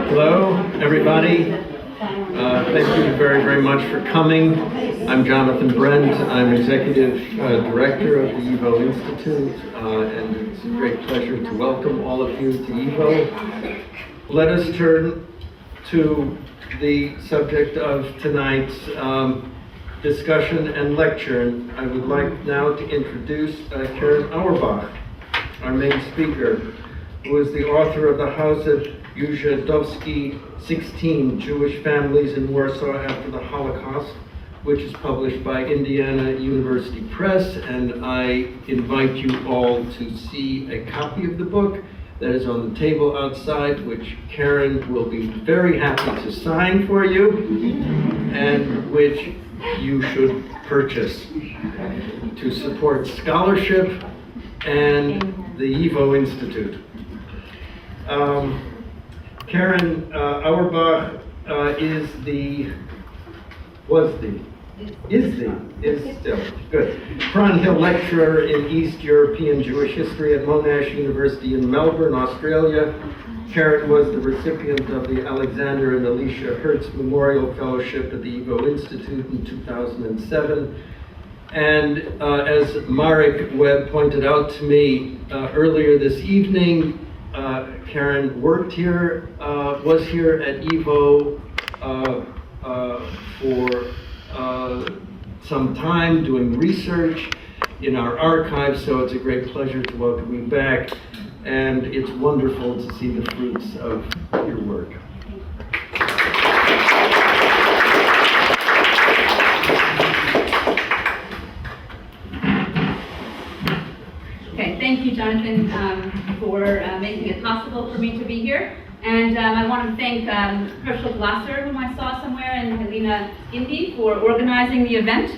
Hello, everybody. Thank you very, very much for coming. I'm Jonathan Brent. I'm Executive Director of the YIVO Institute, and it's a great pleasure to welcome all of you to YIVO. Let us turn to the subject of tonight's discussion and lecture. And I would like now to introduce Karen Auerbach, our main speaker, who is the author of the House of Ujazdowskie, 16 Jewish Families in Warsaw After the Holocaust, which is published by Indiana University Press. And I invite you all to see a copy of the book that is on the table outside, which Karen will be very happy to sign for you, and which you should purchase to support scholarship and the YIVO Institute. Karen Auerbach is still good. Thornhill Lecturer in East European Jewish History at Monash University in Melbourne, Australia. Karen was the recipient of the Alexander and Alicia Hertz Memorial Fellowship at the YIVO Institute in 2007. And as Marek Webb pointed out to me earlier this evening, Karen was here at YIVO for some time doing research in our archives, so it's a great pleasure to welcome you back, and it's wonderful to see the fruits of your work. Okay, thank you, Jonathan, for making it possible for me to be here. And I want to thank Herschel Glasser, whom I saw somewhere, and Helena Indy for organizing the event,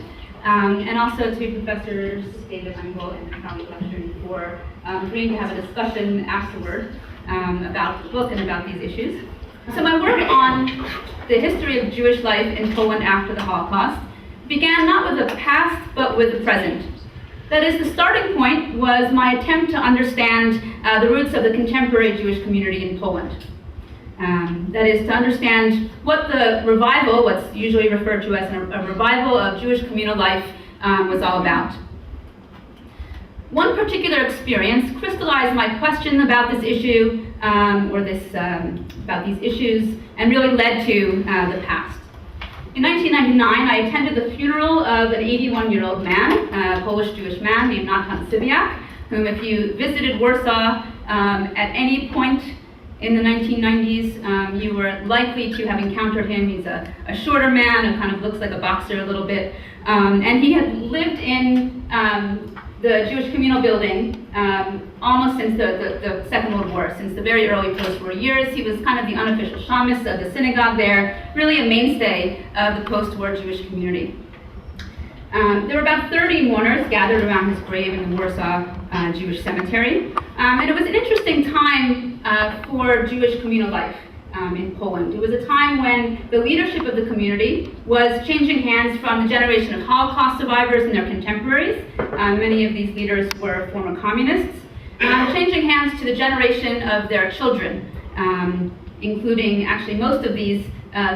and also to Professors David Engel and Charlie Lecture for agreeing to have a discussion afterward about the book and about these issues. So my work on the history of Jewish life in Poland after the Holocaust began not with the past, but with the present. That is, the starting point was my attempt to understand the roots of the contemporary Jewish community in Poland. That is, to understand what the revival, what's usually referred to as a revival of Jewish communal life, was all about. One particular experience crystallized my question about this issue, about these issues, and really led to the past. In 1999, I attended the funeral of an 81-year-old man, a Polish-Jewish man named Natan Sybiak, whom if you visited Warsaw at any point in the 1990s, you were likely to have encountered him. He's a shorter man who kind of looks like a boxer a little bit. And he had lived in the Jewish communal building almost since the Second World War, since the very early post-war years. He was kind of the unofficial shamus of the synagogue there, really a mainstay of the post-war Jewish community. There were about 30 mourners gathered around his grave in the Warsaw Jewish Cemetery. And it was an interesting time for Jewish communal life in Poland. It was a time when the leadership of the community was changing hands from the generation of Holocaust survivors and their contemporaries. Many of these leaders were former communists. Changing hands to the generation of their children, including actually most of these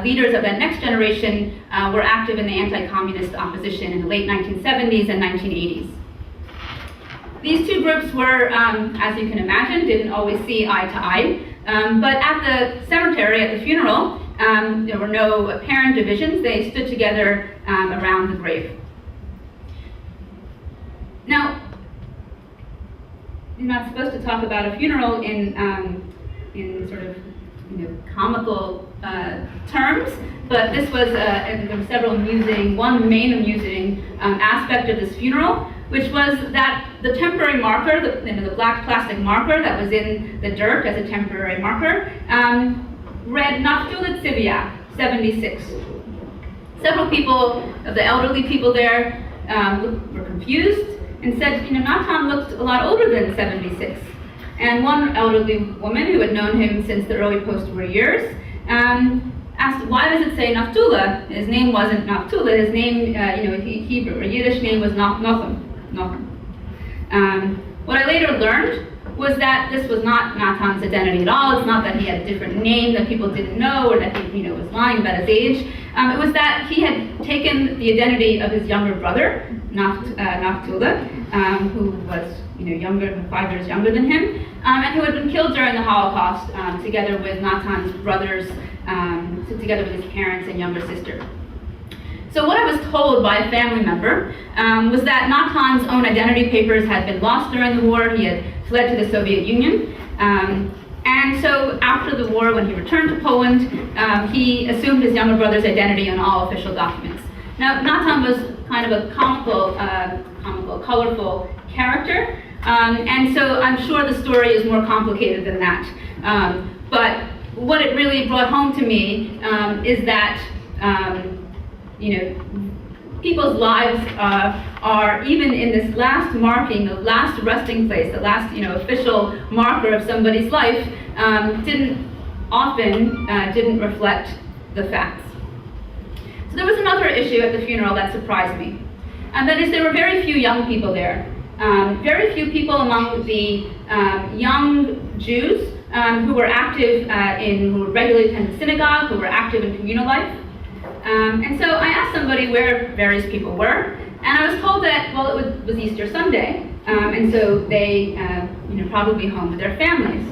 leaders of that next generation were active in the anti-communist opposition in the late 1970s and 1980s. These two groups were, as you can imagine, didn't always see eye to eye, but at the cemetery, at the funeral, there were no apparent divisions. They stood together around the grave. Now, you're not supposed to talk about a funeral in sort of comical terms, but this was, and there were several one main amusing aspect of this funeral, which was that the temporary marker, the black plastic marker that was in the dirt as a temporary marker, read Naftulat Sybiak, 76. Several people, the elderly people there, were confused and said, Natan looked a lot older than 76. And one elderly woman who had known him since the early post-war years asked, why does it say Naftula? His name wasn't Naftula. His name, Hebrew or Yiddish name was Nochem. What I later learned was that this was not Natan's identity at all. It's not that he had a different name that people didn't know, or that he was lying about his age. It was that he had taken the identity of his younger brother, Naftula, who was 5 years younger than him, and who had been killed during the Holocaust together with Natan's brothers, together with his parents and younger sister. So what I was told by a family member was that Natan's own identity papers had been lost during the war. He had fled to the Soviet Union. And so after the war, when he returned to Poland, he assumed his younger brother's identity on all official documents. Now, Natan was kind of a comical, colorful character, and so I'm sure the story is more complicated than that. But what it really brought home to me is that people's lives are, even in this last marking, the last resting place, the last official marker of somebody's life, didn't reflect the facts. So there was another issue at the funeral that surprised me, and that is there were very few young people there. Very few people among the young Jews who were active who regularly attended synagogue, who were active in communal life. And so I asked somebody where various people were, and I was told that, well, it was Easter Sunday, and so they probably home with their families.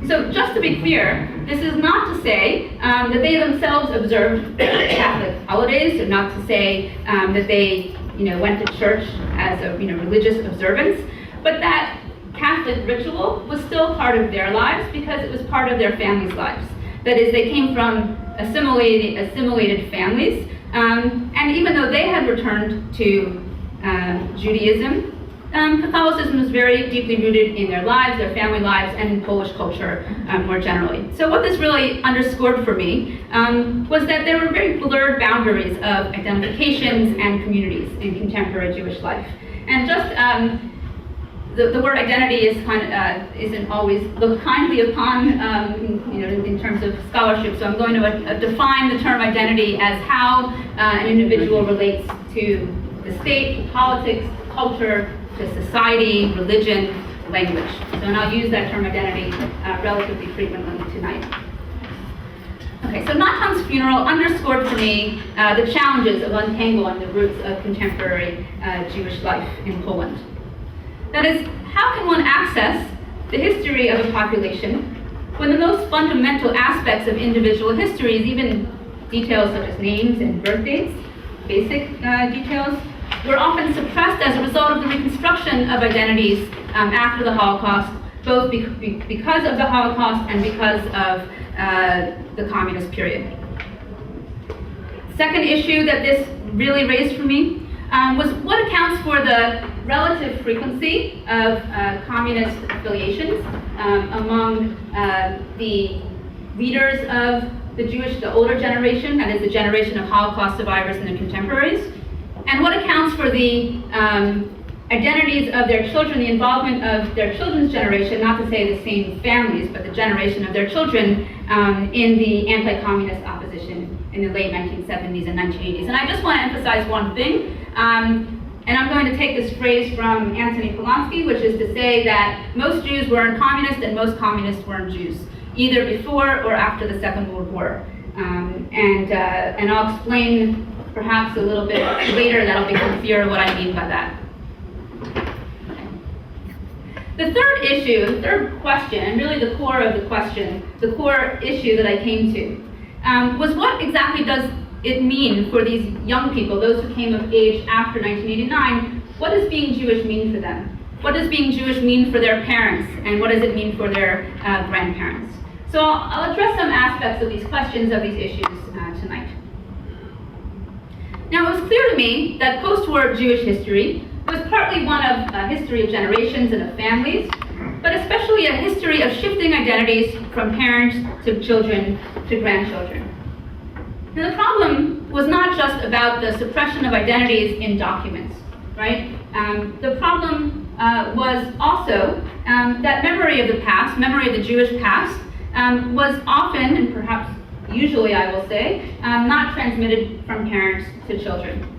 So just to be clear, this is not to say that they themselves observed Catholic holidays, or not to say that they went to church as a religious observance, but that Catholic ritual was still part of their lives because it was part of their families' lives. That is, they came from assimilated families, and even though they had returned to Judaism, Catholicism was very deeply rooted in their lives, their family lives, and in Polish culture more generally. So what this really underscored for me was that there were very blurred boundaries of identifications and communities in contemporary Jewish life. And just the word identity isn't always looked kindly upon, in terms of scholarship. So I'm going to define the term identity as how an individual relates to the state, to politics, to culture, to society, religion, language. And I'll use that term identity relatively frequently tonight. Okay, so Natan's funeral underscored for me the challenges of untangling the roots of contemporary Jewish life in Poland. That is, how can one access the history of a population when the most fundamental aspects of individual histories, even details such as names and birth dates, basic details, were often suppressed as a result of the reconstruction of identities after the Holocaust, both because of the Holocaust and because of the communist period. Second issue that this really raised for me was what accounts for the relative frequency of communist affiliations among the leaders of the older generation, that is the generation of Holocaust survivors and their contemporaries, and what accounts for the identities of their children, the involvement of their children's generation, not to say the same families, but the generation of their children in the anti-communist opposition in the late 1970s and 1980s. And I just want to emphasize one thing, and I'm going to take this phrase from Anthony Polanski, which is to say that most Jews weren't communists and most communists weren't Jews, either before or after the Second World War. And I'll explain perhaps a little bit later, that'll become clear what I mean by that. The third question, and really the core of the question, the core issue that I came to, was what exactly does it mean for these young people, those who came of age after 1989, what does being Jewish mean for them? What does being Jewish mean for their parents, and what does it mean for their grandparents? So I'll address some aspects of these questions, of these issues tonight. Now, it was clear to me that post-war Jewish history was partly one of a history of generations and of families, but especially a history of shifting identities from parents to children to grandchildren. Now, the problem was not just about the suppression of identities in documents, right? The problem was also that memory of the past, memory of the Jewish past, was often, and perhaps usually I will say, not transmitted from parents to children.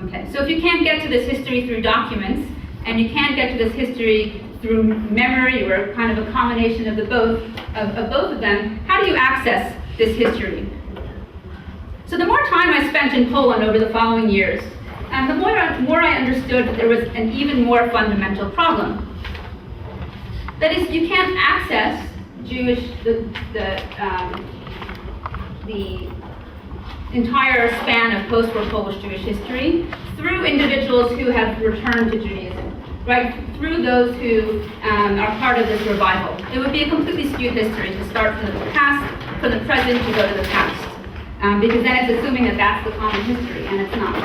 Okay, so if you can't get to this history through documents, and you can't get to this history through memory or kind of a combination of both of them, how do you access this history? So the more time I spent in Poland over the following years, the more I understood that there was an even more fundamental problem. That is, you can't access the entire span of post-war Polish Jewish history through individuals who have returned to Judaism, right? Through those who are part of this revival. It would be a completely skewed history to start from the past, from the present to go to the past, because then it's assuming that that's the common history, and it's not.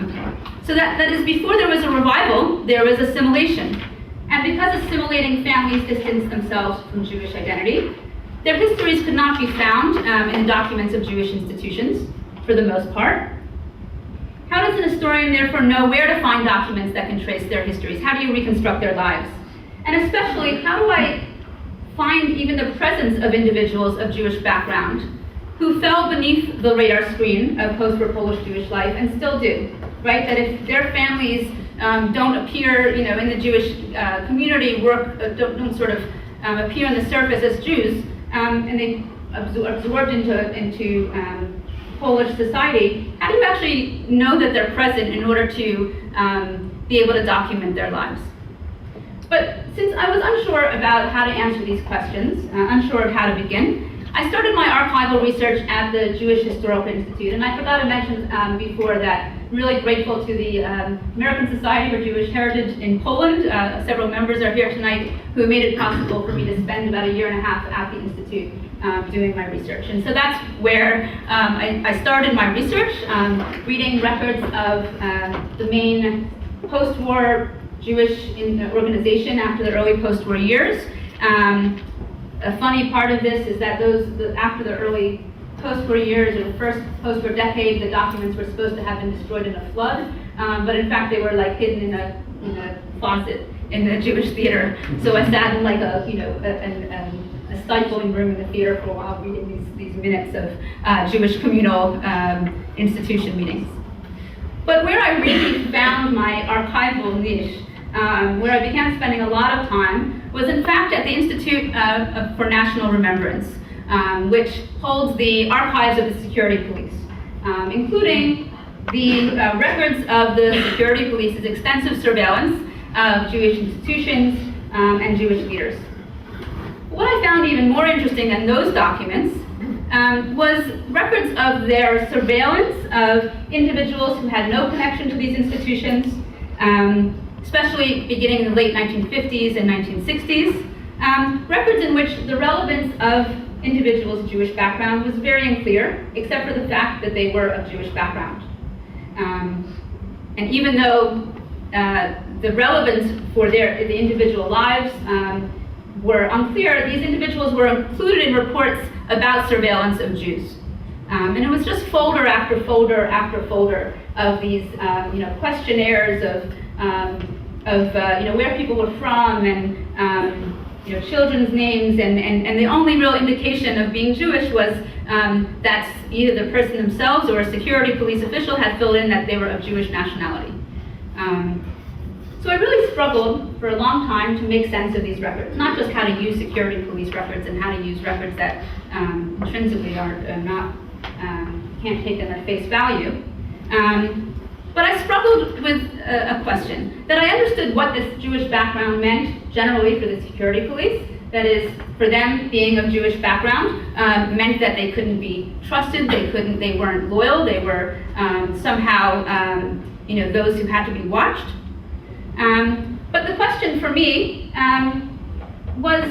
Okay. So that is, before there was a revival, there was assimilation. And because assimilating families distanced themselves from Jewish identity, their histories could not be found in the documents of Jewish institutions, for the most part. How does an historian therefore know where to find documents that can trace their histories? How do you reconstruct their lives? And especially, how do I find even the presence of individuals of Jewish background who fell beneath the radar screen of post-war Polish Jewish life and still do, right? That if their families don't appear, in the Jewish community, don't sort of appear on the surface as Jews, and they absorbed into Polish society, how do you actually know that they're present in order to be able to document their lives? But since I was unsure about how to answer these questions, unsure of how to begin, I started my archival research at the Jewish Historical Institute, and I forgot to mention before that I'm really grateful to the American Society for Jewish Heritage in Poland. Several members are here tonight who made it possible for me to spend about a year and a half at the Institute doing my research. And so that's where I started my research, reading records of the main post-war Jewish organization after the early post-war years. A funny part of this is that after the early post-war years, or the first post-war decade, the documents were supposed to have been destroyed in a flood, but in fact they were like hidden in a closet in the Jewish theater. So I sat in like a stifling room in the theater for a while, reading these minutes of Jewish communal institution meetings. But where I really found my archival niche, where I began spending a lot of time, was in fact at the Institute for National Remembrance, which holds the archives of the security police, including the records of the security police's extensive surveillance of Jewish institutions and Jewish leaders. What I found even more interesting than those documents was records of their surveillance of individuals who had no connection to these institutions, especially beginning in the late 1950s and 1960s, records in which the relevance of individuals of Jewish background was very unclear, except for the fact that they were of Jewish background. And even though the relevance for the individual lives were unclear, these individuals were included in reports about surveillance of Jews. And it was just folder after folder after folder of these questionnaires of where people were from, and children's names, and the only real indication of being Jewish was that either the person themselves or a security police official had filled in that they were of Jewish nationality. So I really struggled for a long time to make sense of these records, not just how to use security police records and how to use records that intrinsically are not, can't take them at face value. But I struggled with a question, that I understood what this Jewish background meant generally for the security police. That is, for them being of Jewish background meant that they couldn't be trusted, they weren't loyal, they were somehow those who had to be watched. But the question for me was,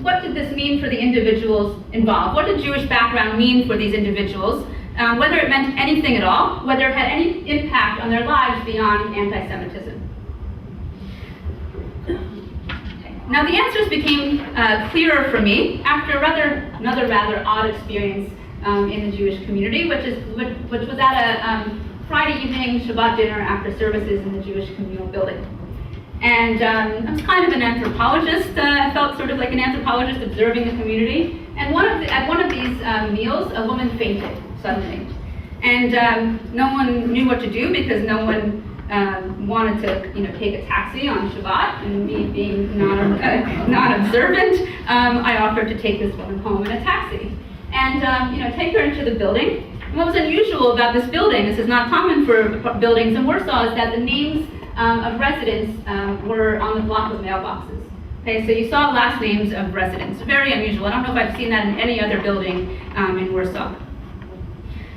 what did this mean for the individuals involved? What did Jewish background mean for these individuals? Whether it meant anything at all, whether it had any impact on their lives beyond anti-Semitism. Now the answers became clearer for me after another rather odd experience in the Jewish community, which was at a Friday evening Shabbat dinner after services in the Jewish communal building. And I was kind of an anthropologist. I felt sort of like an anthropologist observing the community. And at one of these meals, a woman fainted suddenly. And no one knew what to do because no one wanted to, take a taxi on Shabbat, and me being non-observant, I offered to take this woman home in a taxi, and take her into the building. And what was unusual about this building, this is not common for buildings in Warsaw, is that the names of residents were on the block of mailboxes. Okay, so you saw last names of residents. Very unusual. I don't know if I've seen that in any other building in Warsaw.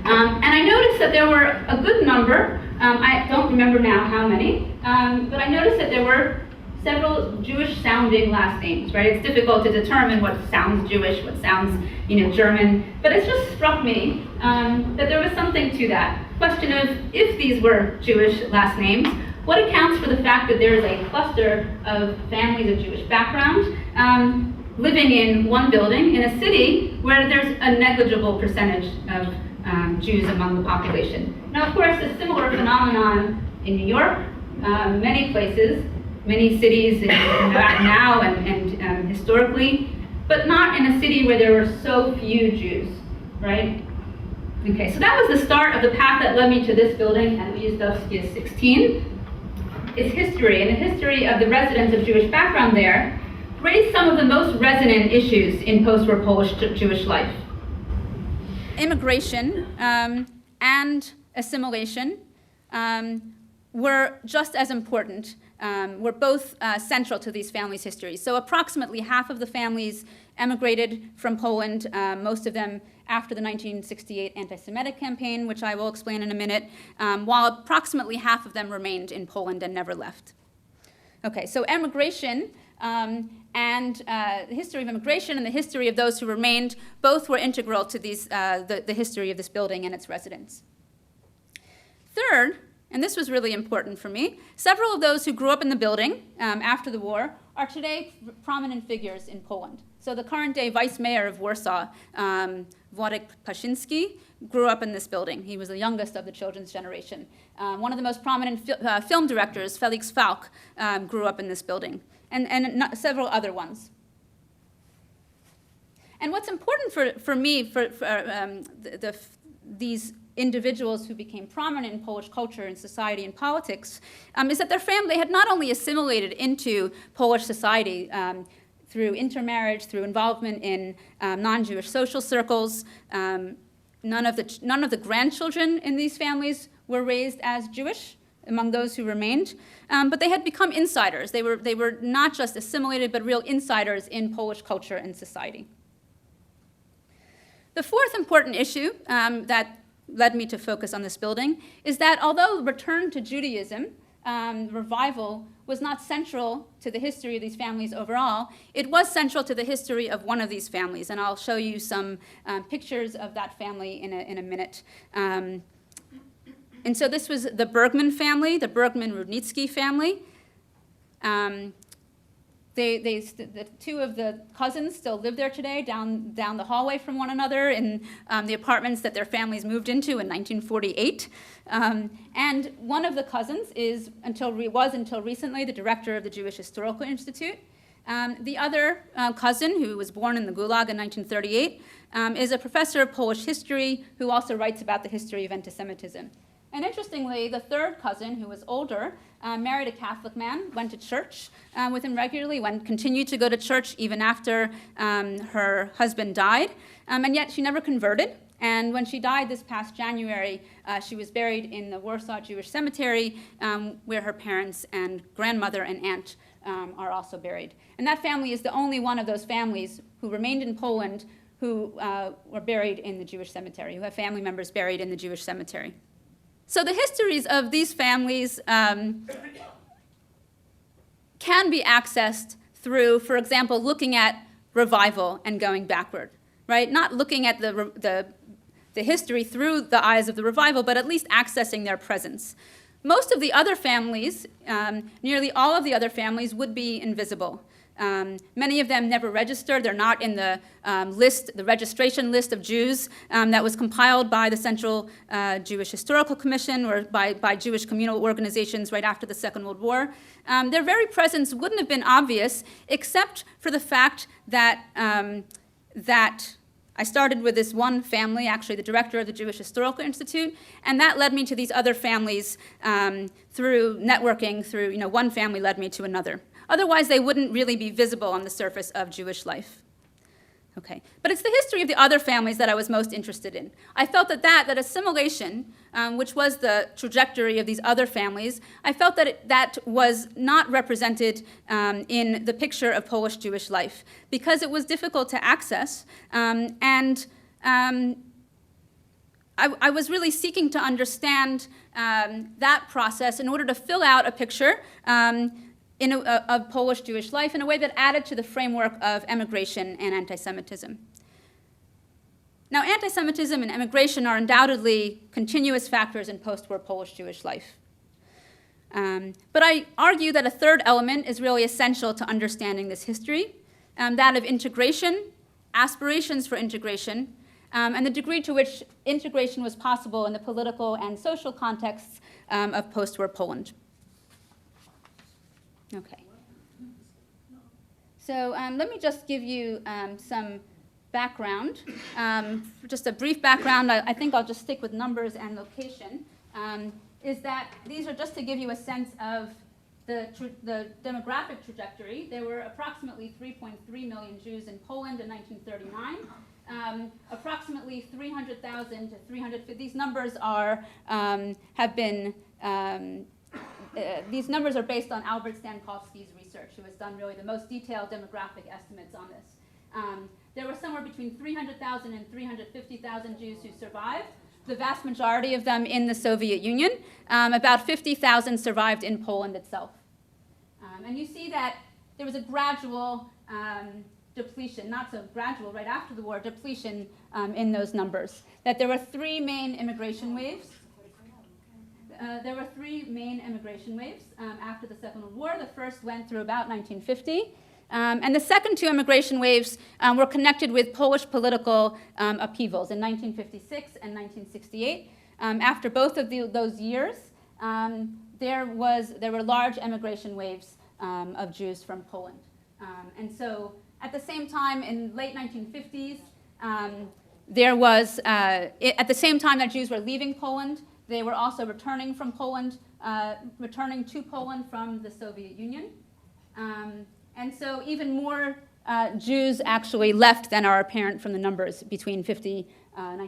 And I noticed that there were a good number, I don't remember now how many, but I noticed that there were several Jewish-sounding last names, right? It's difficult to determine what sounds Jewish, what sounds, German, but it just struck me that there was something to that. Question of, if these were Jewish last names, what accounts for the fact that there is a cluster of families of Jewish background living in one building in a city where there's a negligible percentage of Jews among the population? Now, of course, a similar phenomenon in New York, many places, many cities now and historically, but not in a city where there were so few Jews, right? Okay, so that was the start of the path that led me to this building at Ujazdowskie 16. Its history and the history of the residents of Jewish background there raised some of the most resonant issues in post-war Polish Jewish life. Immigration and assimilation were just as important, were both central to these families' histories. So approximately half of the families emigrated from Poland, most of them after the 1968 anti-Semitic campaign, which I will explain in a minute, while approximately half of them remained in Poland and never left. Okay, so emigration and the history of immigration and the history of those who remained both were integral to these, the history of this building and its residents. Third, and this was really important for me, several of those who grew up in the building after the war are today prominent figures in Poland. So the current day vice mayor of Warsaw, Władek Paszyński, grew up in this building. He was the youngest of the children's generation. One of the most prominent film directors, Felix Falk, grew up in this building, and several other ones. And what's important for me, for these individuals who became prominent in Polish culture and society and politics, is that their family had not only assimilated into Polish society through intermarriage, through involvement in non-Jewish social circles. None of the grandchildren in these families were raised as Jewish among those who remained, but they had become insiders. They were not just assimilated, but real insiders in Polish culture and society. The fourth important issue that led me to focus on this building is that although return to Judaism, revival, was not central to the history of these families overall, it was central to the history of one of these families, and I'll show you some pictures of that family in a minute. And so this was the Bergman family, the Bergman-Rudnicki family. The two of the cousins still live there today, down the hallway from one another in the apartments that their families moved into in 1948. And one of the cousins was until recently the director of the Jewish Historical Institute. The other cousin, who was born in the Gulag in 1938, is a professor of Polish history who also writes about the history of anti-Semitism. And interestingly, the third cousin, who was older, married a Catholic man, went to church with him regularly, continued to go to church even after her husband died, and yet she never converted. And when she died this past January, she was buried in the Warsaw Jewish Cemetery, where her parents and grandmother and aunt are also buried. And that family is the only one of those families who remained in Poland who were buried in the Jewish cemetery, who have family members buried in the Jewish cemetery. So the histories of these families can be accessed through, for example, looking at revival and going backward, right? Not looking at the history through the eyes of the revival, but at least accessing their presence. Most of the other families, nearly all of the other families, would be invisible. Many of them never registered. They're not in the the registration list of Jews that was compiled by the Central Jewish Historical Commission or by Jewish communal organizations right after the Second World War. Their very presence wouldn't have been obvious except for the fact that I started with this one family, actually the director of the Jewish Historical Institute, and that led me to these other families through networking, through, one family led me to another. Otherwise, they wouldn't really be visible on the surface of Jewish life. Okay, but it's the history of the other families that I was most interested in. I felt that assimilation, which was the trajectory of these other families, I felt that that was not represented in the picture of Polish Jewish life because it was difficult to access, and I was really seeking to understand that process in order to fill out a picture of Polish Jewish life in a way that added to the framework of emigration and anti-Semitism. Now, anti-Semitism and emigration are undoubtedly continuous factors in post-war Polish Jewish life. But I argue that a third element is really essential to understanding this history, that of integration, aspirations for integration, and the degree to which integration was possible in the political and social contexts of post-war Poland. Okay. So let me just give you some background, just a brief background. I think I'll just stick with numbers and location, is that these are just to give you a sense of the demographic trajectory. There were approximately 3.3 million Jews in Poland in 1939. Approximately 300,000 to 350. These numbers are these numbers are based on Albert Stankowski's research, who has done really the most detailed demographic estimates on this. There were somewhere between 300,000 and 350,000 Jews who survived, the vast majority of them in the Soviet Union. About 50,000 survived in Poland itself. And you see that there was a gradual depletion, not so gradual right after the war, depletion in those numbers. That there were three main immigration waves. After the Second World War. The first went through about 1950. And the second two immigration waves were connected with Polish political upheavals in 1956 and 1968. After both of those years, there were large emigration waves of Jews from Poland. And so at the same time, in late 1950s, at the same time that Jews were leaving Poland, they were also returning to Poland from the Soviet Union. And so even more Jews actually left than are apparent from the numbers between 1950 and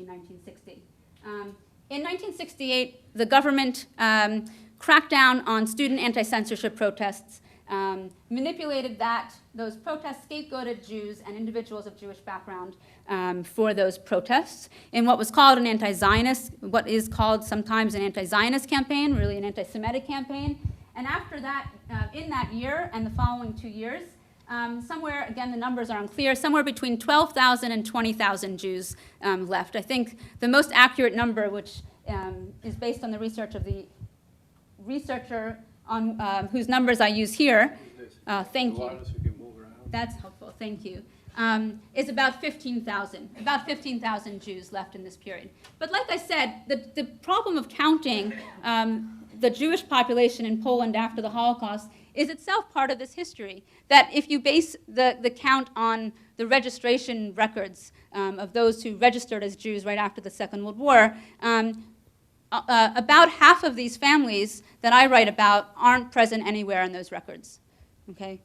1960. In 1968, the government cracked down on student anti-censorship protests, manipulated those protests, scapegoated Jews and individuals of Jewish background for those protests in what was called an anti-Zionist, what is called sometimes an anti-Zionist campaign, really an anti-Semitic campaign. And after that, in that year and the following 2 years, somewhere, again, the numbers are unclear, somewhere between 12,000 and 20,000 Jews left. I think the most accurate number, which is based on the research of the researcher on whose numbers I use here, thank you. That's helpful, thank you. Is about 15,000 Jews left in this period. But like I said, the problem of counting the Jewish population in Poland after the Holocaust is itself part of this history. That if you base the count on the registration records of those who registered as Jews right after the Second World War, about half of these families that I write about aren't present anywhere in those records. Okay?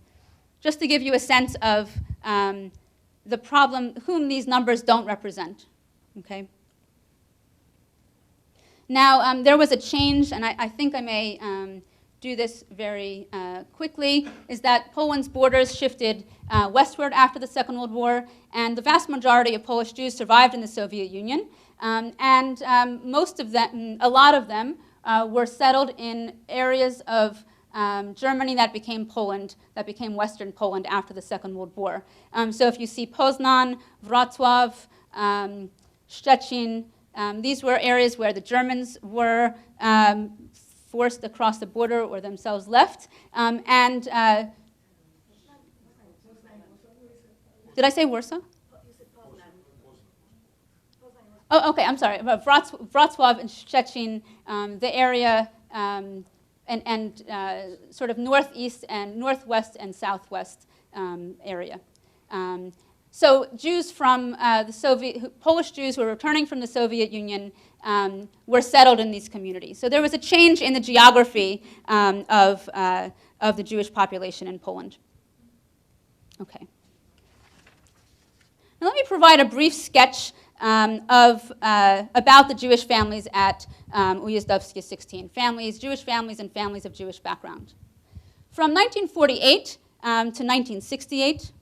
Just to give you a sense of the problem, whom these numbers don't represent. Okay? Now, there was a change, and I think I may do this very quickly, is that Poland's borders shifted westward after the Second World War, and the vast majority of Polish Jews survived in the Soviet Union. And most of them, a lot of them, were settled in areas of Germany that became Poland, that became Western Poland after the Second World War. So if you see Poznan, Wrocław, Szczecin, these were areas where the Germans were forced across the border or themselves left. Did I say Warsaw? Oh, okay, I'm sorry. Wrocław and Szczecin, the area and sort of northeast and northwest and southwest area. So Jews from Polish Jews who were returning from the Soviet Union were settled in these communities. So there was a change in the geography of the Jewish population in Poland. Okay. Now let me provide a brief sketch about the Jewish families at Ujazdowskie 16, Jewish families and families of Jewish background. From 1948 to 1968,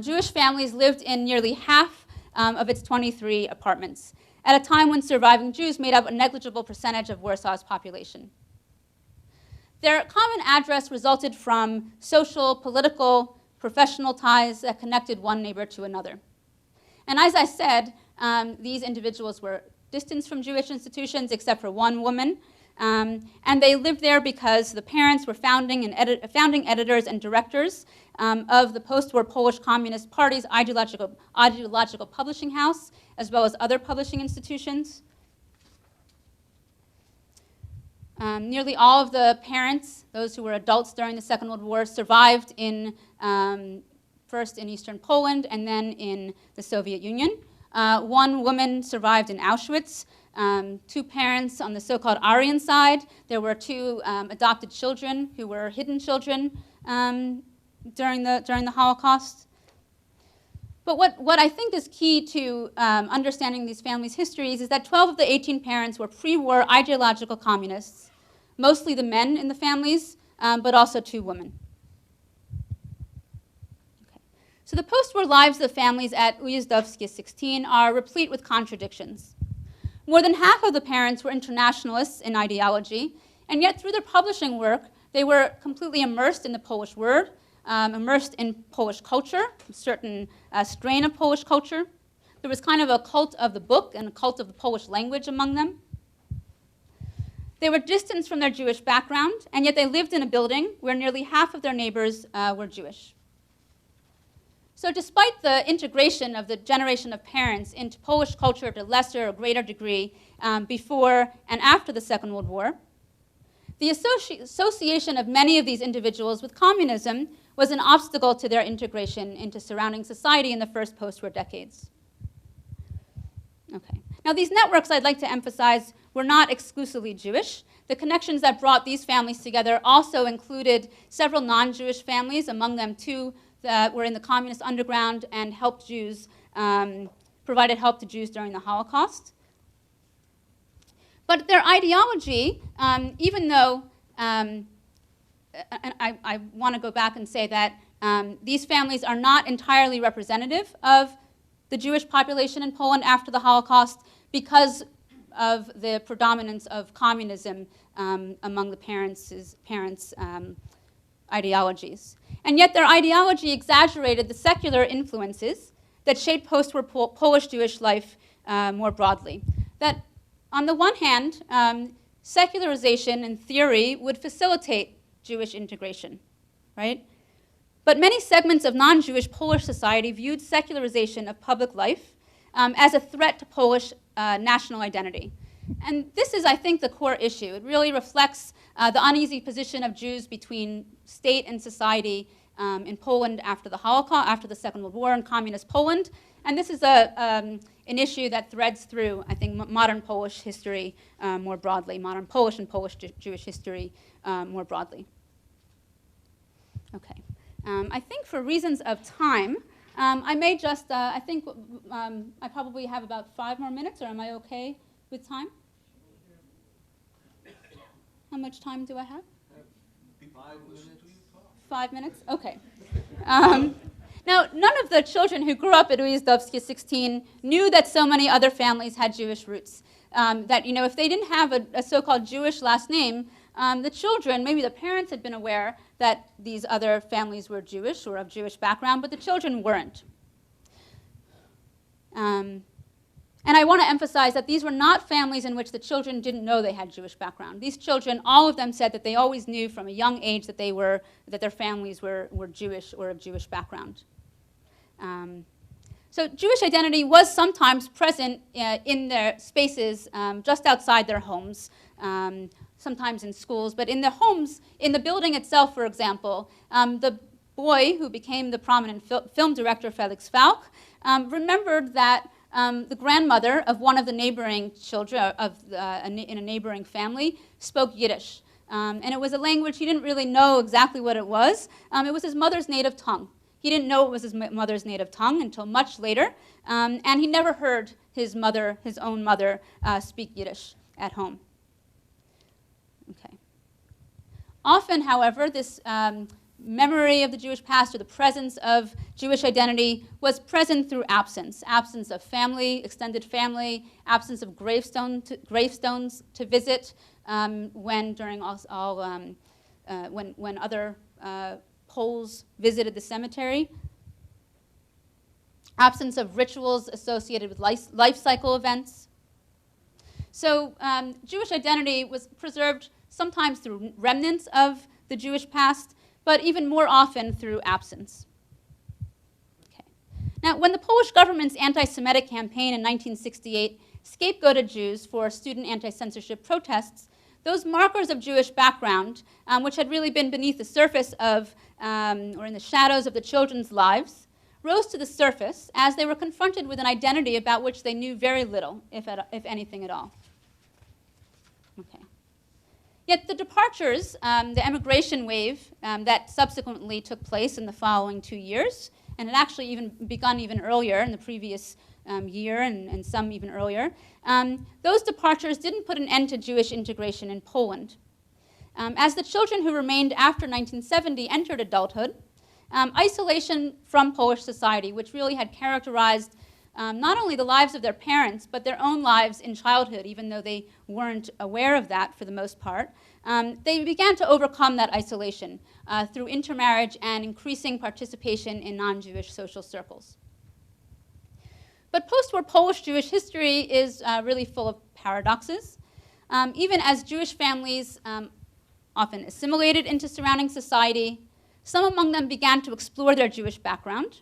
Jewish families lived in nearly half of its 23 apartments, at a time when surviving Jews made up a negligible percentage of Warsaw's population. Their common address resulted from social, political, professional ties that connected one neighbor to another. And as I said, these individuals were distanced from Jewish institutions except for one woman, and they lived there because the parents were founding editors and directors of the post-war Polish Communist Party's ideological publishing house, as well as other publishing institutions. Nearly all of the parents, those who were adults during the Second World War, survived first in Eastern Poland and then in the Soviet Union. One woman survived in Auschwitz. Two parents on the so-called Aryan side. There were two adopted children who were hidden children during the Holocaust. But what I think is key to understanding these families' histories is that 12 of the 18 parents were pre-war ideological communists, mostly the men in the families, but also two women. Okay. So the post-war lives of the families at Ujazdowskie 16 are replete with contradictions. More than half of the parents were internationalists in ideology, and yet through their publishing work, they were completely immersed in the Polish word, immersed in Polish culture, a certain strain of Polish culture. There was kind of a cult of the book and a cult of the Polish language among them. They were distanced from their Jewish background, and yet they lived in a building where nearly half of their neighbors were Jewish. So despite the integration of the generation of parents into Polish culture to lesser or greater degree before and after the Second World War, the association of many of these individuals with communism was an obstacle to their integration into surrounding society in the first post-war decades. Okay. Now these networks, I'd like to emphasize, were not exclusively Jewish. The connections that brought these families together also included several non-Jewish families, among them two that were in the communist underground and helped Jews, provided help to Jews during the Holocaust. But their ideology, even though, and I want to go back and say that these families are not entirely representative of the Jewish population in Poland after the Holocaust because of the predominance of communism among the parents' ideologies. And yet their ideology exaggerated the secular influences that shaped post-war Polish Jewish life more broadly. That on the one hand, secularization in theory would facilitate Jewish integration, right? But many segments of non-Jewish Polish society viewed secularization of public life as a threat to Polish national identity. And this is, I think, the core issue. It really reflects the uneasy position of Jews between state and society in Poland after the Holocaust, after the Second World War in communist Poland. And this is an issue that threads through, I think, modern Polish history more broadly, modern Polish and Polish Jewish history more broadly. Okay. I think for reasons of time, I may just, I think I probably have about 5 more minutes, or am I okay with time? How much time do I have? 5 minutes. 5 minutes? Okay. Now, none of the children who grew up at Ujazdowskie 16 knew that so many other families had Jewish roots. That, you know, if they didn't have a so-called Jewish last name, the children, maybe the parents had been aware that these other families were Jewish or of Jewish background, but the children weren't. And I want to emphasize that these were not families in which the children didn't know they had Jewish background. These children, all of them said that they always knew from a young age that their families were Jewish or of Jewish background. So Jewish identity was sometimes present in their spaces just outside their homes, sometimes in schools, but in their homes, in the building itself, for example, the boy who became the prominent film director Felix Falk remembered that the grandmother of one of the neighboring children in a neighboring family spoke Yiddish. And it was a language he didn't really know exactly what it was. It was his mother's native tongue. He didn't know it was his mother's native tongue until much later, and he never heard his own mother, speak Yiddish at home. Okay. Often, however, this memory of the Jewish past or the presence of Jewish identity was present through absence of family, extended family, absence of gravestones to visit when other Poles visited the cemetery, absence of rituals associated with life cycle events. So Jewish identity was preserved sometimes through remnants of the Jewish past, but even more often through absence. Okay. Now, when the Polish government's anti-Semitic campaign in 1968 scapegoated Jews for student anti-censorship protests, those markers of Jewish background, which had really been beneath the surface of, or in the shadows of the children's lives, rose to the surface as they were confronted with an identity about which they knew very little, if anything at all. Okay. Yet the departures, the emigration wave that subsequently took place in the following 2 years, and it actually even begun even earlier in the previous year and some even earlier, those departures didn't put an end to Jewish integration in Poland. As the children who remained after 1970 entered adulthood, isolation from Polish society, which really had characterized not only the lives of their parents, but their own lives in childhood, even though they weren't aware of that for the most part, they began to overcome that isolation through intermarriage and increasing participation in non-Jewish social circles. But post-war Polish Jewish history is really full of paradoxes. Even as Jewish families often assimilated into surrounding society, some among them began to explore their Jewish background,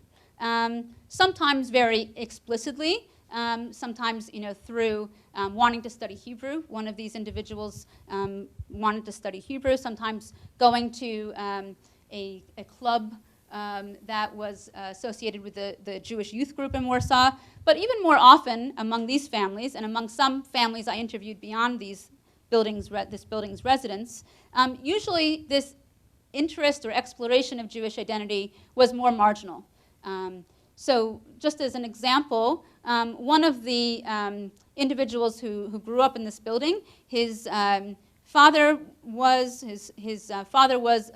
sometimes very explicitly, sometimes through wanting to study Hebrew. One of these individuals wanted to study Hebrew, sometimes going to a club that was associated with the Jewish youth group in Warsaw. But even more often among these families, and among some families I interviewed beyond this building's residents, usually this interest or exploration of Jewish identity was more marginal. So just as an example, one of the individuals who grew up in this building, his father was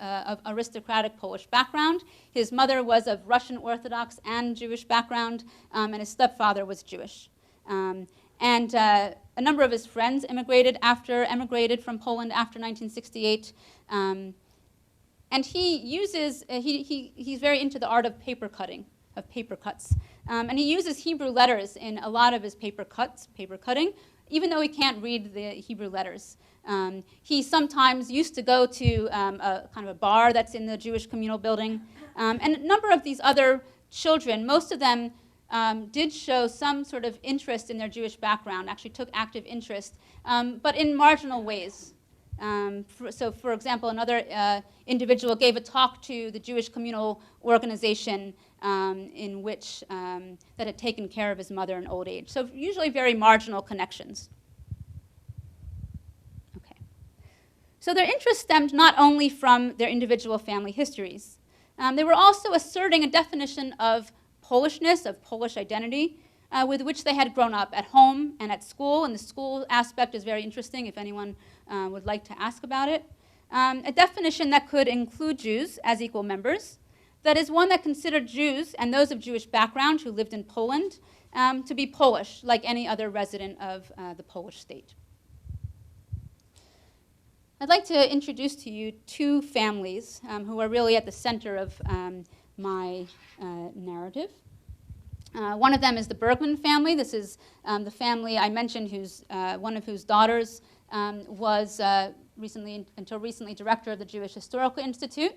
of aristocratic Polish background. His mother was of Russian Orthodox and Jewish background, and his stepfather was Jewish. And a number of his friends emigrated from Poland after 1968. And he's very into the art of paper cutting, of paper cuts. And he uses Hebrew letters in a lot of his paper cutting, even though he can't read the Hebrew letters. He sometimes used to go to a kind of a bar that's in the Jewish communal building. And a number of these other children, most of them did show some sort of interest in their Jewish background, actually took active interest, but in marginal ways. So, for example, another individual gave a talk to the Jewish communal organization in which that had taken care of his mother in old age. So usually very marginal connections. Okay. So their interest stemmed not only from their individual family histories. They were also asserting a definition of Polishness, of Polish identity, with which they had grown up at home and at school. And the school aspect is very interesting if anyone would like to ask about it. A definition that could include Jews as equal members. That is one that considered Jews and those of Jewish background who lived in Poland to be Polish, like any other resident of the Polish state. I'd like to introduce to you two families who are really at the center of my narrative. One of them is the Bergman family. This is the family I mentioned, one of whose daughters was until recently director of the Jewish Historical Institute.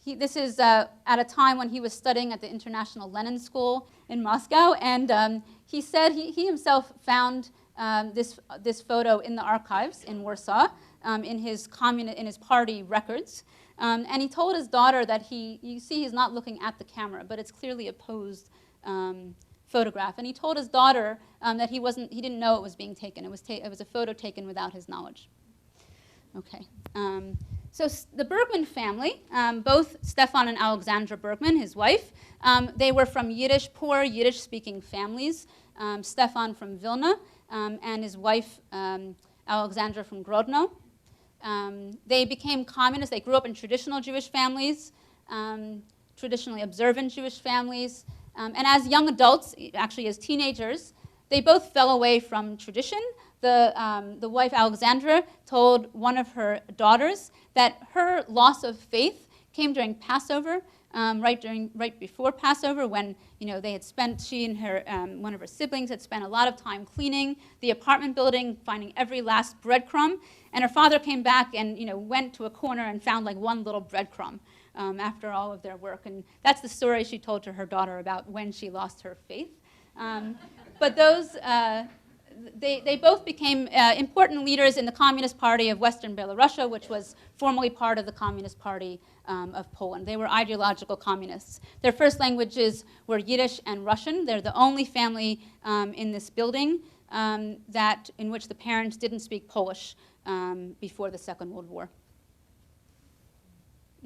This is at a time when he was studying at the International Lenin School in Moscow, and he said he himself found this photo in the archives in Warsaw, in his party records. And he told his daughter that you see he's not looking at the camera, but it's clearly a posed photograph. And he told his daughter that he didn't know it was being taken. It was a photo taken without his knowledge. Okay. So the Bergman family, both Stefan and Alexandra Bergman, his wife, they were from poor Yiddish-speaking families. Stefan from Vilna, and his wife, Alexandra from Grodno. They became communists. They grew up in traditional Jewish families, traditionally observant Jewish families. And as young adults, actually as teenagers, they both fell away from tradition. The wife, Alexandra, told one of her daughters that her loss of faith came during Passover, right before Passover, when she and her one of her siblings had spent a lot of time cleaning the apartment building, finding every last breadcrumb, and her father came back and went to a corner and found like one little breadcrumb after all of their work, and that's the story she told to her daughter about when she lost her faith. But those. They both became important leaders in the Communist Party of Western Belarusia, which was formerly part of the Communist Party of Poland. They were ideological communists. Their first languages were Yiddish and Russian. They're the only family in this building in which the parents didn't speak Polish before the Second World War.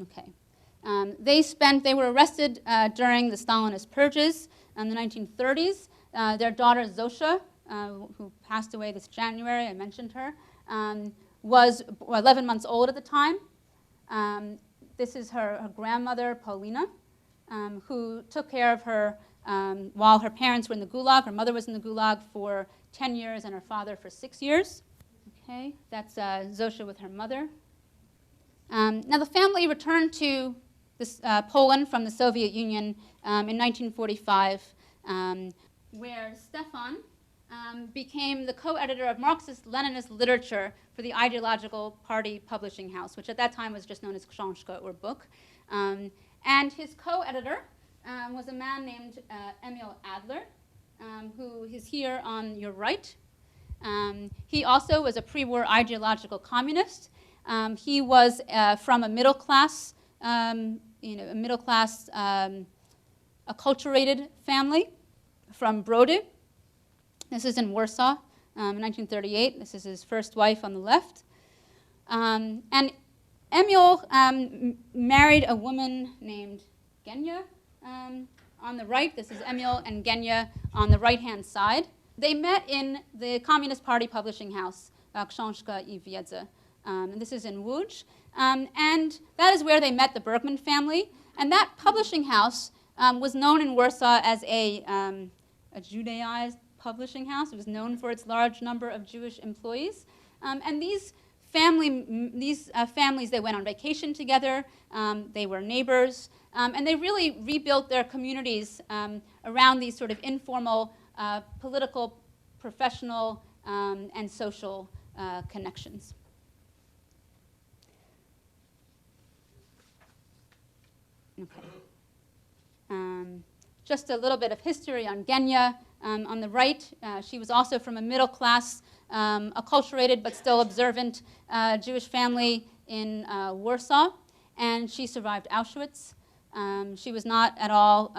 Okay. They were arrested during the Stalinist purges in the 1930s. Their daughter Zosha, who passed away this January, I mentioned her, was 11 months old at the time. This is her grandmother, Paulina, who took care of her while her parents were in the Gulag. Her mother was in the Gulag for 10 years and her father for 6 years. Okay, that's Zosha with her mother. Now the family returned to Poland from the Soviet Union in 1945, where Stefan became the co-editor of Marxist-Leninist literature for the Ideological Party Publishing House, which at that time was just known as Książka, or book. And his co-editor was a man named Emil Adler, who is here on your right. He also was a pre-war ideological communist. He was from a middle-class, acculturated family from Brody. This is in Warsaw in 1938. This is his first wife on the left. And Emil married a woman named Genya on the right. This is Emil and Genya on the right-hand side. They met in the Communist Party publishing house, Książka I Wiedza. And this is in Łódź. And that is where they met the Bergman family. And that publishing house was known in Warsaw as a Judaized publishing house. It was known for its large number of Jewish employees. And these families, they went on vacation together. They were neighbors. And they really rebuilt their communities around these sort of informal political, professional, and social connections. Okay. Just a little bit of history on Genya. On the right, she was also from a middle-class, acculturated but still observant Jewish family in Warsaw, and she survived Auschwitz. She was not at all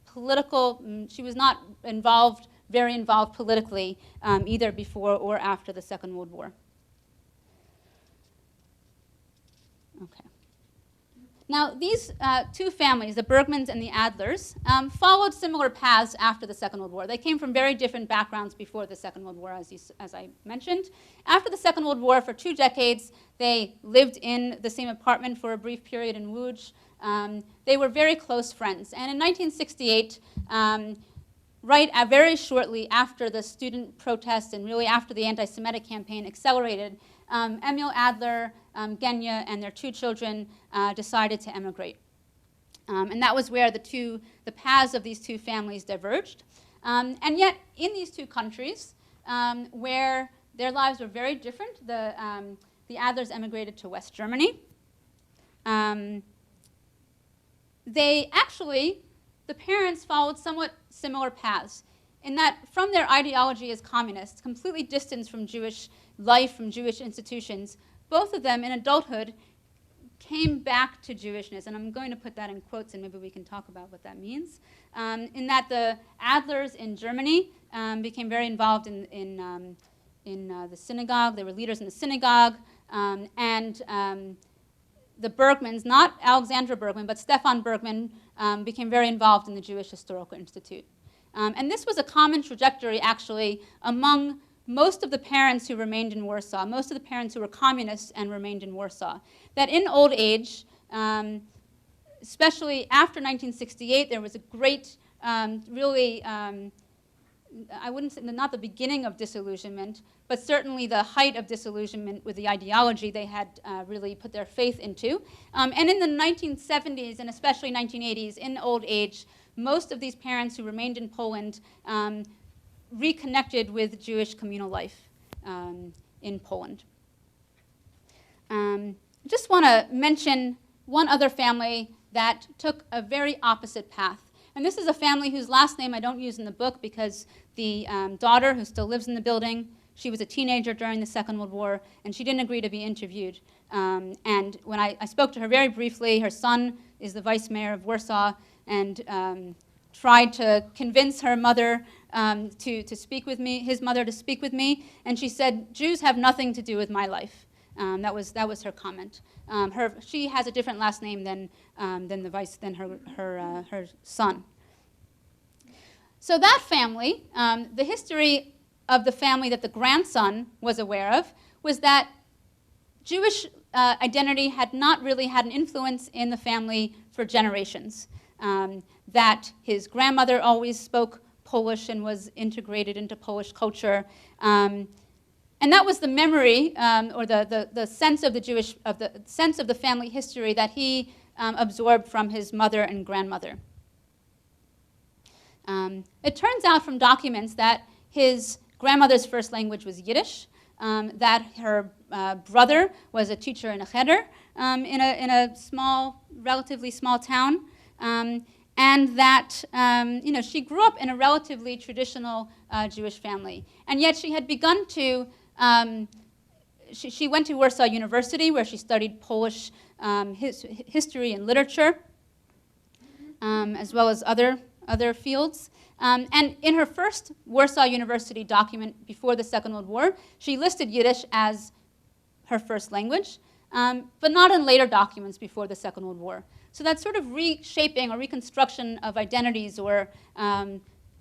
political. She was not very involved politically, either before or after the Second World War. Okay. Now, these two families, the Bergmans and the Adlers, followed similar paths after the Second World War. They came from very different backgrounds before the Second World War, as I mentioned. After the Second World War, for 2 decades, they lived in the same apartment for a brief period in Łódź. They were very close friends. And in 1968, very shortly after the student protests and really after the anti-Semitic campaign accelerated, Emil Adler, Genya, and their 2 children decided to emigrate. And that was where the paths of these 2 families diverged. And yet, in these 2 countries, where their lives were very different, the Adlers emigrated to West Germany. The parents followed somewhat similar paths, in that from their ideology as communists, completely distanced from Jewish life, from Jewish institutions, both of them in adulthood came back to Jewishness, and I'm going to put that in quotes and maybe we can talk about what that means, in that the Adlers in Germany became very involved in the synagogue. They were leaders in the synagogue, and the Bergmans, not Alexandra Bergman, but Stefan Bergman, became very involved in the Jewish Historical Institute. And this was a common trajectory, actually, among most of the parents who remained in Warsaw, most of the parents who were communists and remained in Warsaw, that in old age, especially after 1968, there was a great, really, I wouldn't say, not the beginning of disillusionment, but certainly the height of disillusionment with the ideology they had really put their faith into. And in the 1970s and especially 1980s, in old age, most of these parents who remained in Poland reconnected with Jewish communal life in Poland. I just want to mention one other family that took a very opposite path. And this is a family whose last name I don't use in the book because the daughter, who still lives in the building, she was a teenager during the Second World War, and she didn't agree to be interviewed. And when I spoke to her very briefly, her son is the vice mayor of Warsaw, and tried to convince her mother to speak with me, his mother to speak with me, and she said, "Jews have nothing to do with my life." That was her comment. She has a different last name than her son. So that family, the history of the family that the grandson was aware of was that Jewish identity had not really had an influence in the family for generations. That his grandmother always spoke Polish and was integrated into Polish culture. And that was the memory, or the sense of the sense of the family history that he absorbed from his mother and grandmother. It turns out from documents that his grandmother's first language was Yiddish, that her brother was a teacher in a cheder in a small, relatively small town, and that she grew up in a relatively traditional Jewish family. And yet she had begun to, she went to Warsaw University where she studied Polish history and literature, as well as other fields. And in her first Warsaw University document before the Second World War, she listed Yiddish as her first language, but not in later documents before the Second World War. So that sort of reshaping or reconstruction of identities or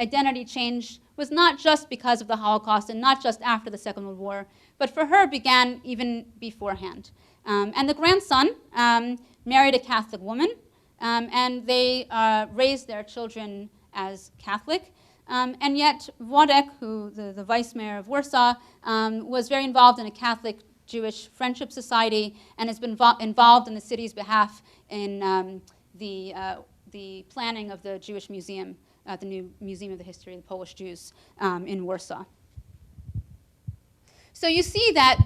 identity change was not just because of the Holocaust and not just after the Second World War, but for her began even beforehand. And the grandson married a Catholic woman, and they raised their children as Catholic. And yet Władek, who the vice mayor of Warsaw, was very involved in a Catholic Jewish Friendship Society and has been involved in the city's behalf in the planning of the Jewish Museum, the new Museum of the History of the Polish Jews in Warsaw. So you see that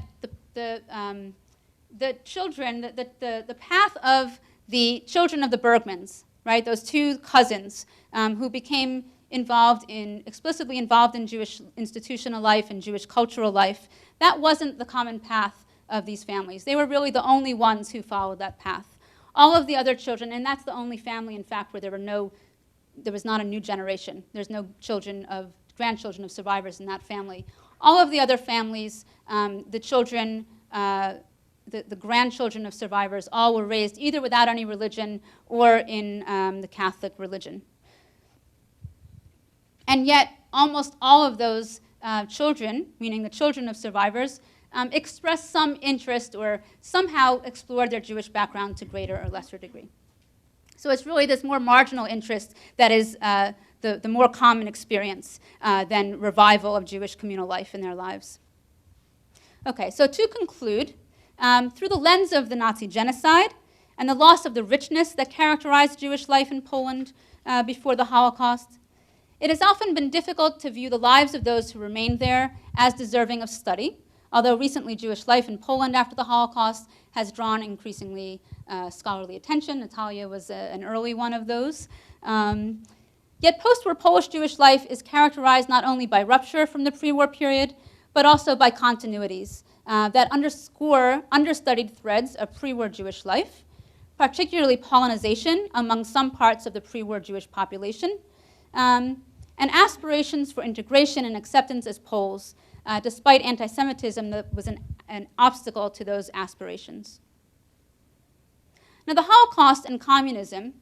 the children, the path of the children of the Bergmans, right, those two cousins who became explicitly involved in Jewish institutional life and Jewish cultural life, that wasn't the common path of these families. They were really the only ones who followed that path. All of the other children, and that's the only family, in fact, where there was not a new generation. There's no grandchildren of survivors in that family. All of the other families, the children, the grandchildren of survivors, all were raised either without any religion or in the Catholic religion. And yet, almost all of those children, meaning the children of survivors, expressed some interest or somehow explored their Jewish background to greater or lesser degree. So it's really this more marginal interest that is the more common experience than revival of Jewish communal life in their lives. Okay, so to conclude, through the lens of the Nazi genocide and the loss of the richness that characterized Jewish life in Poland before the Holocaust, it has often been difficult to view the lives of those who remained there as deserving of study, although recently Jewish life in Poland after the Holocaust has drawn increasingly scholarly attention. Natalia was an early one of those. Yet post-war Polish Jewish life is characterized not only by rupture from the pre-war period, but also by continuities. that underscore understudied threads of pre-war Jewish life, particularly Polonization among some parts of the pre-war Jewish population, and aspirations for integration and acceptance as Poles, despite anti-Semitism that was an obstacle to those aspirations. Now, the Holocaust and communism,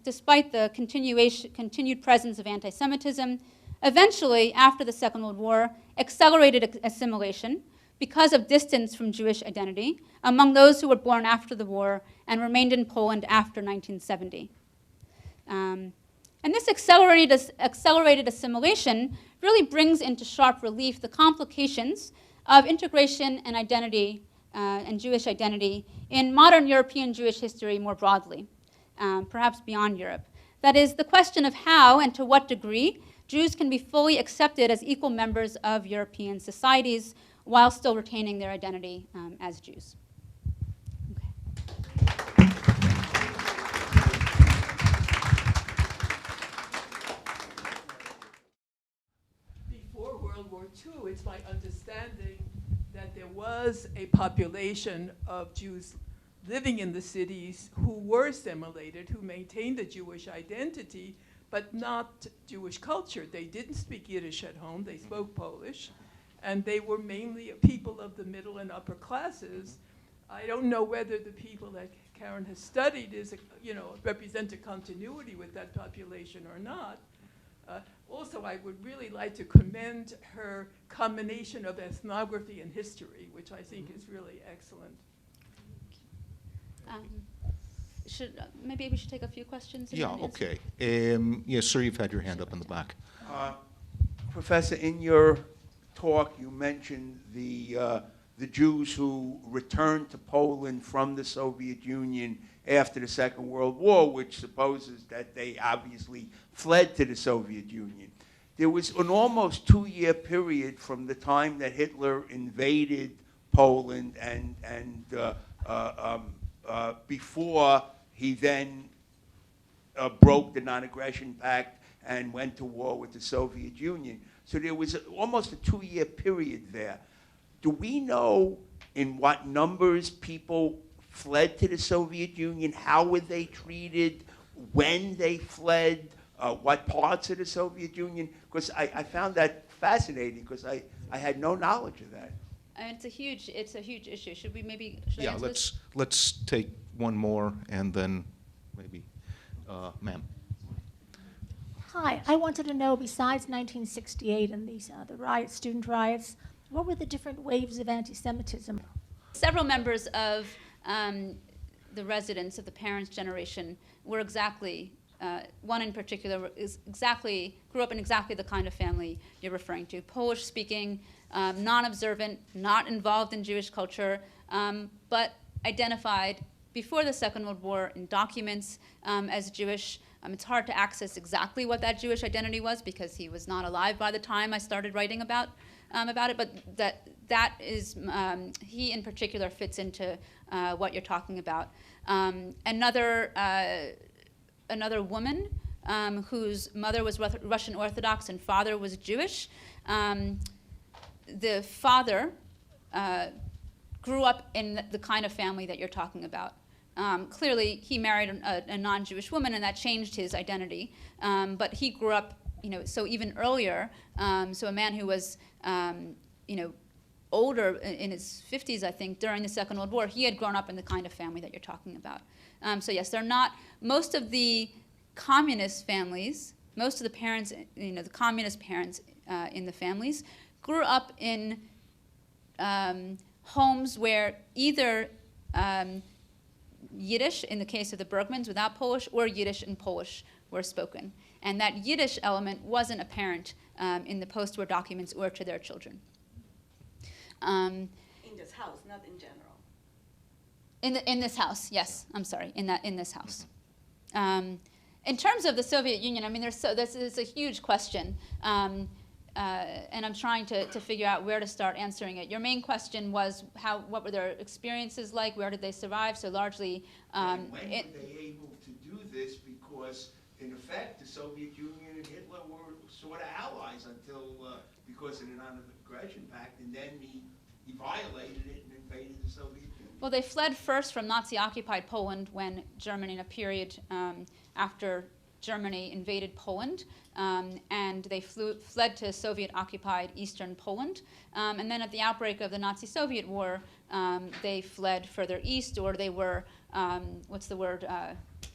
despite the continued presence of anti-Semitism, eventually, after the Second World War, accelerated assimilation because of distance from Jewish identity among those who were born after the war and remained in Poland after 1970. And this accelerated assimilation really brings into sharp relief the complications of integration and identity and Jewish identity in modern European Jewish history more broadly, perhaps beyond Europe. That is, the question of how and to what degree Jews can be fully accepted as equal members of European societies while still retaining their identity as Jews. Okay. Before World War II, it's my understanding that there was a population of Jews living in the cities who were assimilated, who maintained a Jewish identity, but not Jewish culture. They didn't speak Yiddish at home, they spoke Polish, and they were mainly people of the middle and upper classes. I don't know whether the people that Karen has studied represent a continuity with that population or not. Also, I would really like to commend her combination of ethnography and history, which I think is really excellent. Maybe we should take a few questions. Yeah, okay. Yes, sir, you've had your hand up in the back. Professor, in your talk, you mentioned the Jews who returned to Poland from the Soviet Union after the Second World War, which supposes that they obviously fled to the Soviet Union. There was an almost 2-year period from the time that Hitler invaded Poland and before he then broke the non-aggression pact and went to war with the Soviet Union. So there was almost a 2-year period there. Do we know in what numbers people fled to the Soviet Union? How were they treated? When they fled? What parts of the Soviet Union? Because I found that fascinating because I had no knowledge of that. It's a huge issue. Should we maybe? Yeah, let's take one more and then maybe, ma'am. Hi, I wanted to know, besides 1968 and these the student riots, what were the different waves of anti-Semitism? Several members of the residents of the parents' generation were exactly, one in particular grew up in exactly the kind of family you're referring to. Polish-speaking, non-observant, not involved in Jewish culture, but identified before the Second World War in documents as Jewish. It's hard to access exactly what that Jewish identity was because he was not alive by the time I started writing about it, but that is, he in particular fits into what you're talking about. Another woman whose mother was Russian Orthodox and father was Jewish. The father grew up in the kind of family that you're talking about. Clearly, he married a non-Jewish woman, and that changed his identity. But he grew up, so even earlier. So a man who was, older in his 50s, I think, during the Second World War, he had grown up in the kind of family that you're talking about. So yes, they're not. Most of the communist families, most of the parents, the communist parents in the families, grew up in homes where either Yiddish, in the case of the Bergmans, without Polish, or Yiddish and Polish were spoken. And that Yiddish element wasn't apparent in the post-war documents or to their children. In this house, not in general. In this house, yes. I'm sorry. In this house. In terms of the Soviet Union, I mean, this is a huge question, and I'm trying to figure out where to start answering it. Your main question was what were their experiences like? Where did they survive? So largely. And when were they able to do this? Because in effect, the Soviet Union and Hitler were sort of allies until because of the non-aggression pact, and then he violated it and invaded the Soviet Union. Well, they fled first from Nazi-occupied Poland when Germany, in a period after Germany invaded Poland, and they fled to Soviet-occupied eastern Poland. And then at the outbreak of the Nazi-Soviet War, they fled further east, or they were, what's the word,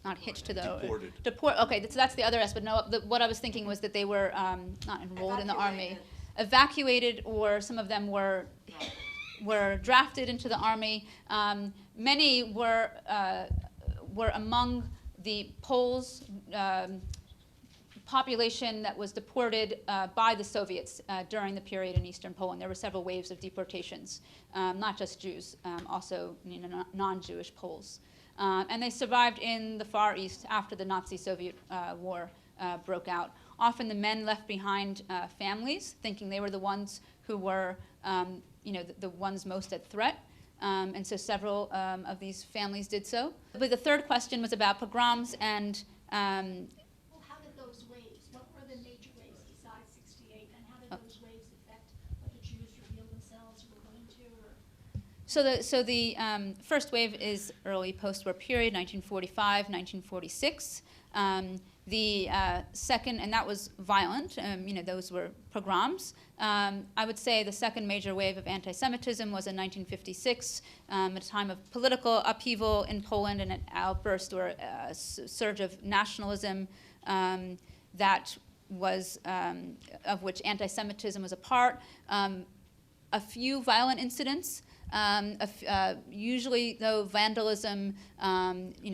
not hitched to the... Deported. Okay, so that's the other aspect. No, what I was thinking was that they were not enrolled in the army. Evacuated, or some of them were drafted into the army. Many were among the Poles population that was deported by the Soviets during the period in Eastern Poland. There were several waves of deportations, not just Jews, also non-Jewish Poles. And they survived in the Far East after the Nazi-Soviet war broke out. Often the men left behind families, thinking they were the ones who were the ones most at threat. And so several of these families did so. But the third question was about pogroms and... Well, how did those waves, what were the major waves besides 68, and how did those waves affect what the Jews revealed themselves or were willing to? So the first wave is early post-war period, 1945, 1946. The second, and that was violent, those were pogroms. I would say the second major wave of anti-Semitism was in 1956, at a time of political upheaval in Poland and an outburst or a surge of nationalism that was, of which anti-Semitism was a part. A few violent incidents. Usually, though, vandalism,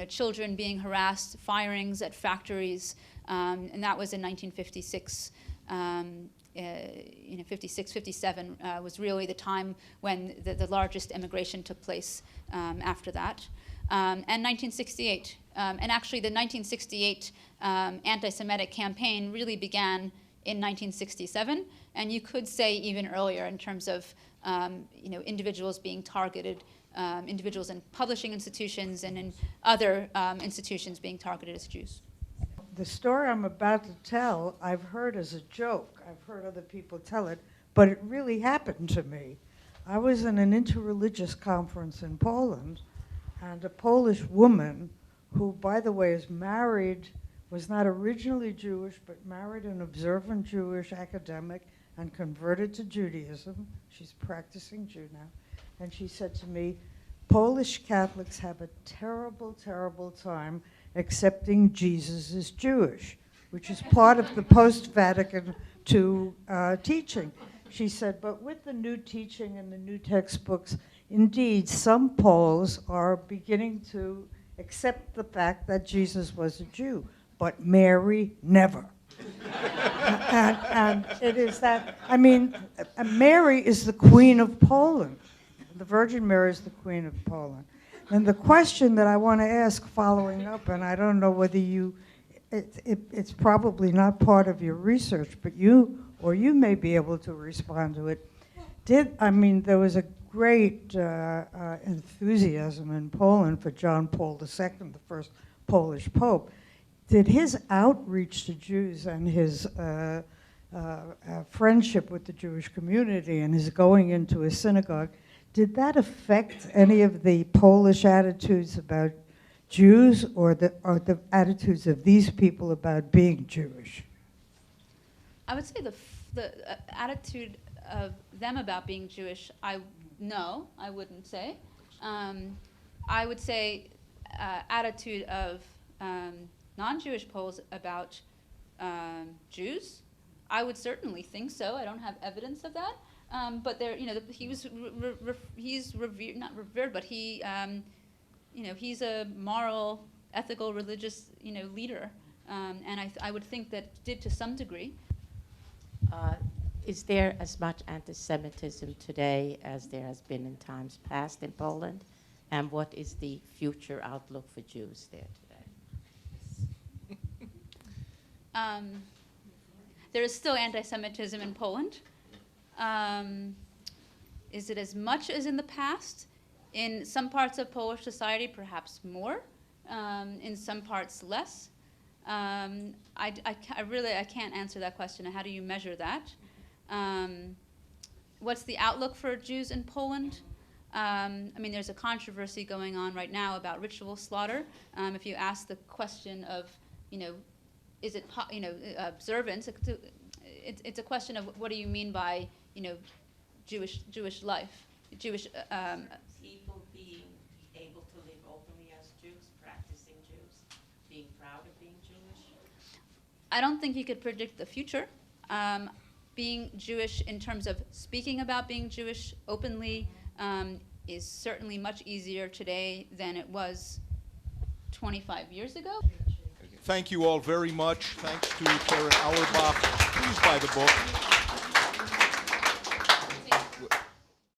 children being harassed, firings at factories, and that was in 1956. 56, 57 was really the time when the largest immigration took place after that. And 1968. And actually, the 1968 anti-Semitic campaign really began in 1967, and you could say even earlier in terms of individuals being targeted, individuals in publishing institutions and in other institutions being targeted as Jews. The story I'm about to tell, I've heard as a joke. I've heard other people tell it, but it really happened to me. I was in an interreligious conference in Poland, and a Polish woman, who, by the way, is married, was not originally Jewish, but married an observant Jewish academic and converted to Judaism. She's practicing Jew now. And she said to me, Polish Catholics have a terrible, terrible time accepting Jesus as Jewish, which is part of the post-Vatican II teaching. She said, but with the new teaching and the new textbooks, indeed, some Poles are beginning to accept the fact that Jesus was a Jew, but Mary never. And it is that, Mary is the Queen of Poland. The Virgin Mary is the Queen of Poland. And the question that I want to ask following up, and I don't know whether it's probably not part of your research, but you may be able to respond to it. There was a great enthusiasm in Poland for John Paul II, the first Polish Pope. Did his outreach to Jews and his friendship with the Jewish community and his going into a synagogue, did that affect any of the Polish attitudes about Jews or the attitudes of these people about being Jewish? I would say the attitude of them about being Jewish, I wouldn't say. I would say attitude of non-Jewish Poles about Jews. I would certainly think so. I don't have evidence of that. But there, he's revered, not revered, but he, he's a moral, ethical, religious, leader, and I would think that did to some degree. Is there as much anti-Semitism today as there has been in times past in Poland? And what is the future outlook for Jews there today? There is still anti-Semitism in Poland. Is it as much as in the past? In some parts of Polish society, perhaps more. In some parts, less. I can't answer that question. How do you measure that? what's the outlook for Jews in Poland? I mean, there's a controversy going on right now about ritual slaughter. If you ask the question of, is it, observance? It's a question of what do you mean by, Jewish life, Jewish. People being able to live openly as Jews, practicing Jews, being proud of being Jewish. I don't think you could predict the future. Being Jewish in terms of speaking about being Jewish openly is certainly much easier today than it was 25 years ago. Thank you all very much. Thanks to Karen Auerbach. Please buy the book.